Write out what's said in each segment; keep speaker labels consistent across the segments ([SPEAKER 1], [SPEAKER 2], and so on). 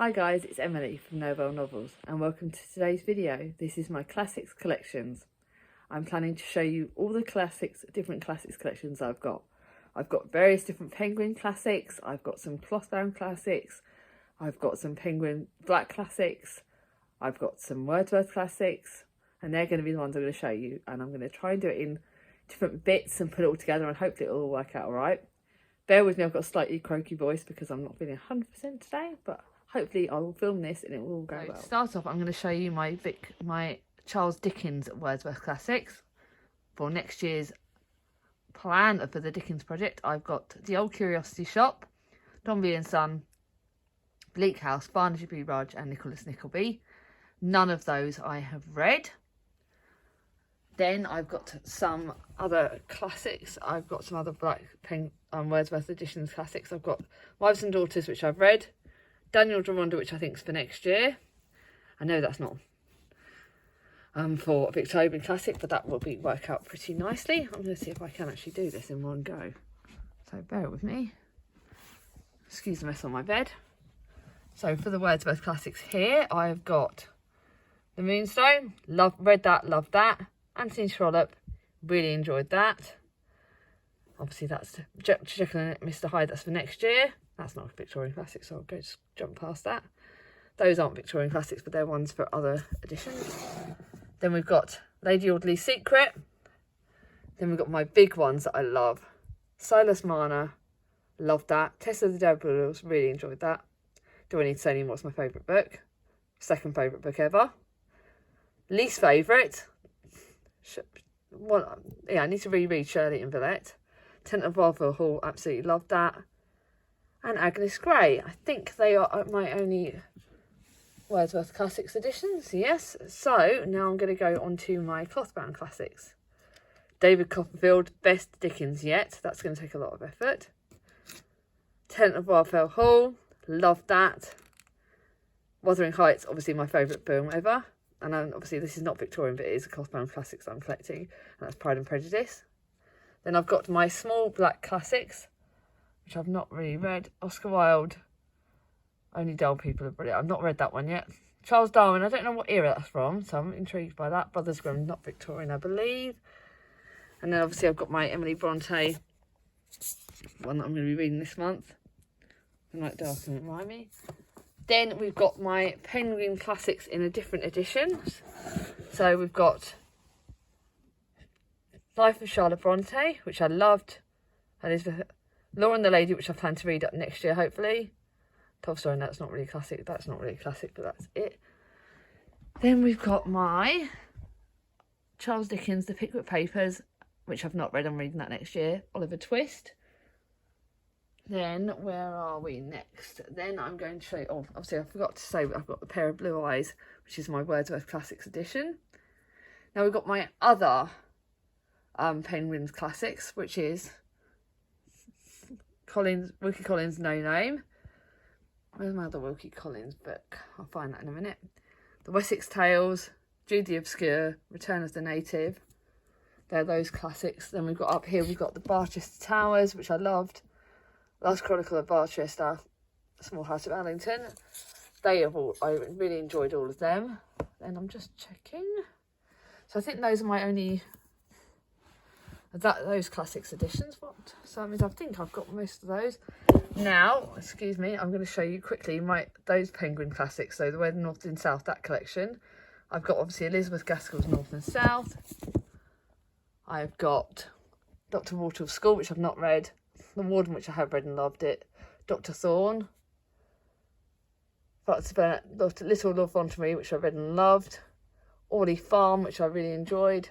[SPEAKER 1] Hi guys, it's Emily from Novel Novels and welcome to today's video. This is my classics collections. I'm planning to show you all the different classics collections I've got. I've got various different Penguin classics, I've got some cloth-bound classics, I've got some Penguin black classics, I've got some Wordsworth classics, and they're going to be the ones I'm going to show you, and I'm going to try and do it in different bits and put it all together, and hopefully it'll all work out alright. Bear with me, I've got a slightly croaky voice because I'm not feeling 100% today, but hopefully I will film this and it will all go well. To start off, I'm going to show you my Charles Dickens Wordsworth classics. For next year's plan for the Dickens project, I've got The Old Curiosity Shop, Dombey and Son, Bleak House, Barnaby Rudge and Nicholas Nickleby. None of those I have read. Then I've got some other classics. I've got some other Wordsworth editions classics. I've got Wives and Daughters, which I've read. Daniel Deronda, which I think is for next year. I know that's not for Victorian classic, but that will work out pretty nicely. I'm going to see if I can actually do this in one go. So bear with me. Excuse the mess on my bed. So for the Wordsworth classics here, I've got The Moonstone. Read that, loved that. Anthony Trollope, really enjoyed that. Obviously that's Jekyll and Mr Hyde, that's for next year. That's not a Victorian classic, so I'll just jump past that. Those aren't Victorian classics, but they're ones for other editions. Then we've got Lady Audley's Secret. Then we've got my big ones that I love. Silas Marner, loved that. Tessa the Daredevils, really enjoyed that. Do I need to say anymore? It's my favourite book. Second favourite book ever. Least favourite. I need to reread Shirley and Villette. Tenant of Wildfell Hall, absolutely loved that. And Agnes Grey. I think they are my only Wordsworth Classics editions, yes. So now I'm going to go on to my cloth-bound classics. David Copperfield, best Dickens yet. That's going to take a lot of effort. Tenant of Wildfell Hall, loved that. Wuthering Heights, obviously my favourite film ever. And obviously this is not Victorian, but it is a cloth-bound classics that I'm collecting. And that's Pride and Prejudice. Then I've got my small black classics, which I've not really read. Oscar Wilde, Only Dull People Have Read It. I've not read that one yet. Charles Darwin, I don't know what era that's from, so I'm intrigued by that. Brothers Grimm, not Victorian, I believe. And then obviously I've got my Emily Bronte, one that I'm going to be reading this month. The Night Dark and Remind Me. Then we've got my Penguin classics in a different editions. So we've got Life of Charlotte Bronte, which I loved. Elizabeth, Laura and the Lady, which I plan to read up next year, hopefully. Tolstoy, that's not really classic. That's not really classic, but that's it. Then we've got my Charles Dickens, The Pickwick Papers, which I've not read. I'm reading that next year. Oliver Twist. Then where are we next? Then I'm going to show you, oh, obviously I forgot to say I've got The Pair of Blue Eyes, which is my Wordsworth Classics edition. Now we've got my other Penguins classics, which is Wilkie Collins' No Name. Where's my other Wilkie Collins book? I'll find that in a minute. The Wessex Tales, Jude the Obscure, Return of the Native. They're those classics. Then we've got up here, we've got the Barchester Towers, which I loved. Last Chronicle of Barchester, Small House of Allington. I really enjoyed all of them. Then I'm just checking. So I think those are my only those classics editions. What? So that means I think I've got most of those. Now, excuse me, I'm going to show you quickly those Penguin classics. So the Way North and South, that collection. I've got obviously Elizabeth Gaskell's North and South. I've got Dr. Wardle's School, which I've not read. The Warden, which I have read and loved it. Dr. Thorne. Little Lord Fauntleroy, which I read and loved. Orley Farm, which I really enjoyed.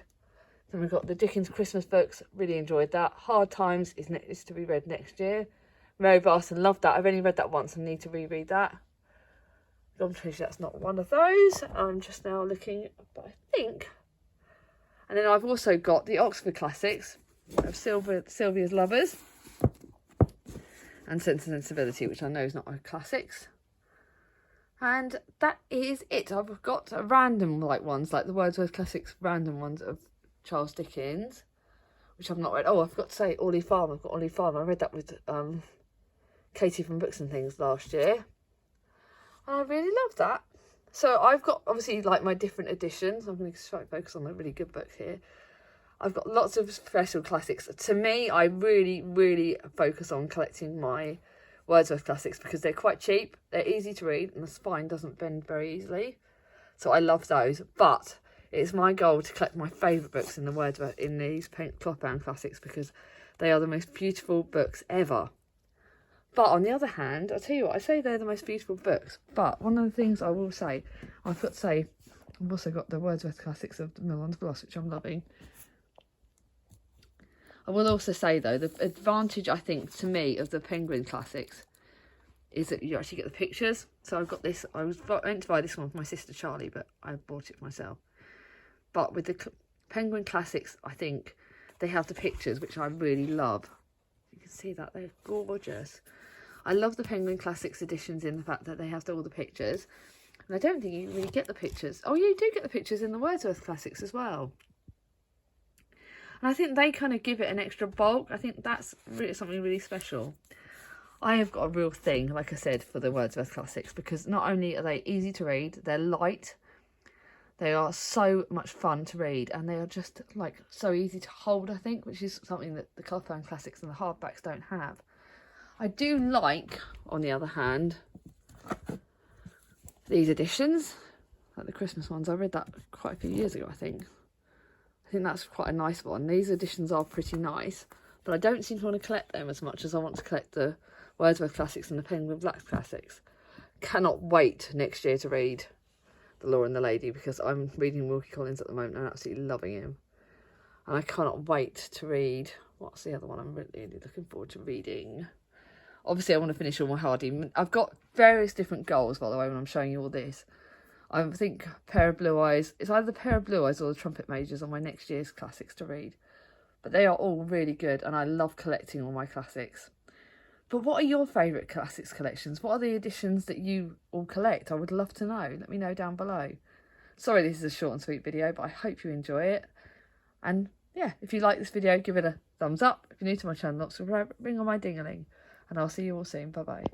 [SPEAKER 1] Then we've got the Dickens Christmas books, really enjoyed that. Hard Times is to be read next year. Mary Barton, loved that. I've only read that once and need to reread that. Gone Treasure, that's not one of those. I'm just now looking, but I think. And then I've also got the Oxford Classics of Sylvia's Lovers. And Sense and Sensibility, which I know is not a classics. And that is it. I've got random ones, like the Wordsworth Classics random ones of Charles Dickens, which I've not read. Oh, I forgot to say Orley Farm. I've got Orley Farm. I read that with Katie from Books and Things last year. And I really love that. So I've got obviously like my different editions. I'm going to try to focus on the really good books here. I've got lots of special classics. To me, I really focus on collecting my Wordsworth classics because they're quite cheap, they're easy to read, and the spine doesn't bend very easily. So I love those. But it's my goal to collect my favourite books in the Wordsworth, in these cloth-bound classics, because they are the most beautiful books ever. But on the other hand, I'll tell you what, I say they're the most beautiful books, but one of the things I will say, I've got to say, I've also got the Wordsworth classics of Millon's Gloss, which I'm loving. I will also say, though, the advantage, I think, to me, of the Penguin classics is that you actually get the pictures. So I've got this, I was meant to buy this one for my sister Charlie, but I bought it for myself. But with the Penguin classics, I think they have the pictures, which I really love. You can see that, they're gorgeous. I love the Penguin Classics editions in the fact that they have all the pictures. And I don't think you really get the pictures. Oh, you do get the pictures in the Wordsworth Classics as well. And I think they kind of give it an extra bulk. I think that's really something really special. I have got a real thing, like I said, for the Wordsworth Classics, because not only are they easy to read, they're light, they are so much fun to read, and they are just like so easy to hold, I think, which is something that the cloth-bound classics and the hardbacks don't have. I do like, on the other hand, these editions, like the Christmas ones. I read that quite a few years ago, I think. I think that's quite a nice one. These editions are pretty nice, but I don't seem to want to collect them as much as I want to collect the Wordsworth Classics and the Penguin Black Classics. Cannot wait next year to read The Law and the Lady, because I'm reading Wilkie Collins at the moment and I'm absolutely loving him. And I cannot wait to read, what's the other one I'm really looking forward to reading? Obviously, I want to finish all my Hardy. I've got various different goals, by the way, when I'm showing you all this. I think Pair of Blue Eyes, it's either the Pair of Blue Eyes or the Trumpet Majors on my next year's classics to read. But they are all really good, and I love collecting all my classics. But what are your favourite classics collections? What are the editions that you all collect? I would love to know. Let me know down below. Sorry this is a short and sweet video, but I hope you enjoy it. And yeah, if you like this video, give it a thumbs up. If you're new to my channel, ring on my ding-a-ling. And I'll see you all soon. Bye-bye.